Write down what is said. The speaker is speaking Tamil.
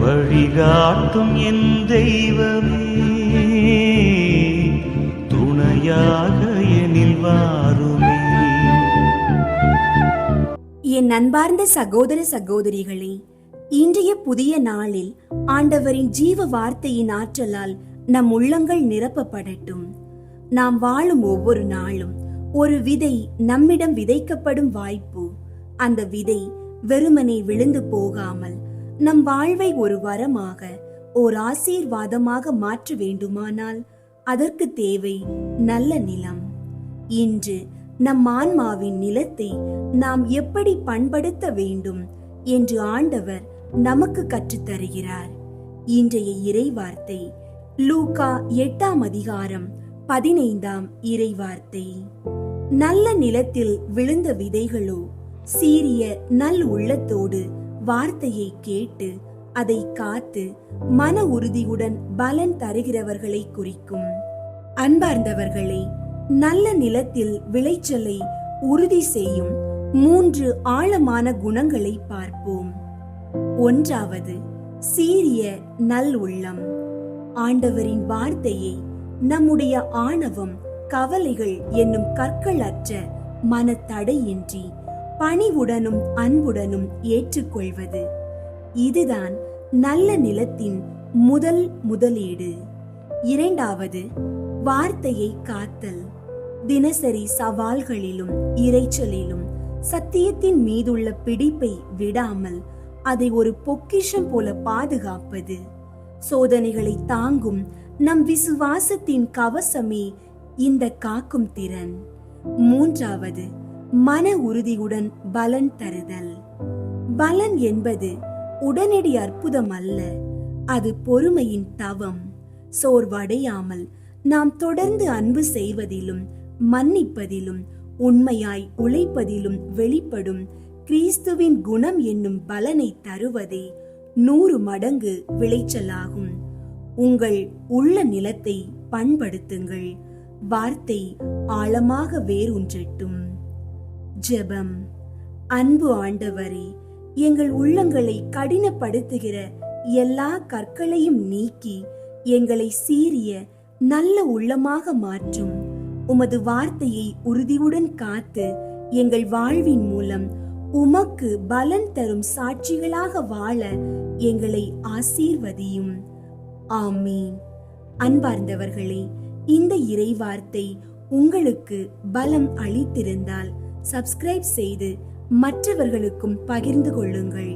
வழிகாட்டும் என் தெய்வமே, துணையாக எனில் வாருமே. என் அன்பார்ந்த சகோதர சகோதரிகளே, இன்றைய புதிய நாளில் ஆண்டவரின் ஜீவ வார்த்தையின் ஆற்றலால் நம் உள்ளங்கள் நிரப்பப்படட்டும். நாம் வாழும் ஒவ்வொரு நாளும் ஒரு விதை நம்மிடம் விதைக்கப்படும் வாய்ப்பு. அந்த விதை வெறுமனே விழுந்து போகாமல் நம் வாழ்வை ஒரு வரமாக, ஓர் ஆசீர்வாதமாக மாற்ற வேண்டுமானால் அதற்கு தேவை நல்ல நிலம். இன்று நம் ஆன்மாவின் நிலத்தை நாம் எப்படி பண்படுத்த வேண்டும் என்று ஆண்டவர் நமக்கு கற்றுத்தருகிறார். இன்றைய இறைவார்த்தை லூக்கா 8ஆம் அதிகாரம் 15ஆம் இறைவார்த்தை. நல்ல நிலத்தில் விழுந்த விதைகளோ சீரிய நல் உள்ளத்தோடு வார்த்தையை கேட்டு அதை காத்து மன உறுதியுடன் பலன் தருகிறவர்களை குறிக்கும். அன்பார்ந்தவர்களே, நல்ல நிலத்தில் விளைச்சலை உறுதி செய்யும் 3 ஆழமான குணங்களை பார்ப்போம். ஒன்றாவது, சீரிய நல் உள்ளம். ஆண்டவரின் வார்த்தையை நம்முடைய ஆணவம், கவலைகள் என்னும் கற்கள் அற்ற மனத்தடையின்றி பணிவுடனும் அன்புடனும் ஏற்றுக்கொள்வது. இதுதான் நல்ல நிலத்தின் முதலீடு. இரண்டாவது, வார்த்தையை காத்தல். தினசரி சவால்களிலும் இரைச்சலிலும் சத்தியத்தின் மீதுள்ள பிடிப்பை விடாமல் அதை ஒரு பொக்கிஷம் போல பாதுகாப்பது. சோதனைகளை தாங்கும் நம் விசுவாசத்தின் கவசமே இந்த காக்கும் திறன். மூன்றாவது, மன உறுதியுடன் பலன் தருதல். பலன் என்பது உடனடி அற்புதம் அல்ல, அது பொறுமையின் தவம். சோர்வடையாமல் நாம் தொடர்ந்து அன்பு செய்வதிலும் மன்னிப்பதிலும் உண்மையாய் உழைப்பதிலும் வெளிப்படும் கிறிஸ்துவின் குணம் என்னும் பலனை தருவதே 100 மடங்கு விளைச்சலாகும். உங்கள் உள்ள நிலத்தை பண்படுத்துங்கள். வார்த்தை ஆழமாக வேரூன்றட்டும். ஜெபம். அன்பு ஆண்டவரே, எங்கள் உள்ளங்களை கடினப்படுத்துகிற எல்லா கற்களையும் நீக்கி எங்களை சீரிய நல்ல உள்ளமாக மாற்றும். உமது வார்த்தையை உறுதியுடன் காத்து எங்கள் வாழ்வின் மூலம் உமக்கு பலன் தரும் சாட்சிகளாக வாழ எங்களை ஆசீர்வதியும். ஆமீன். அன்பார்ந்தவர்களே, இந்த இறைவார்த்தை உங்களுக்கு பலம் அளித்திருந்தால் சப்ஸ்கிரைப் செய்து மற்றவர்களுக்கும் பகிர்ந்து கொள்ளுங்கள்.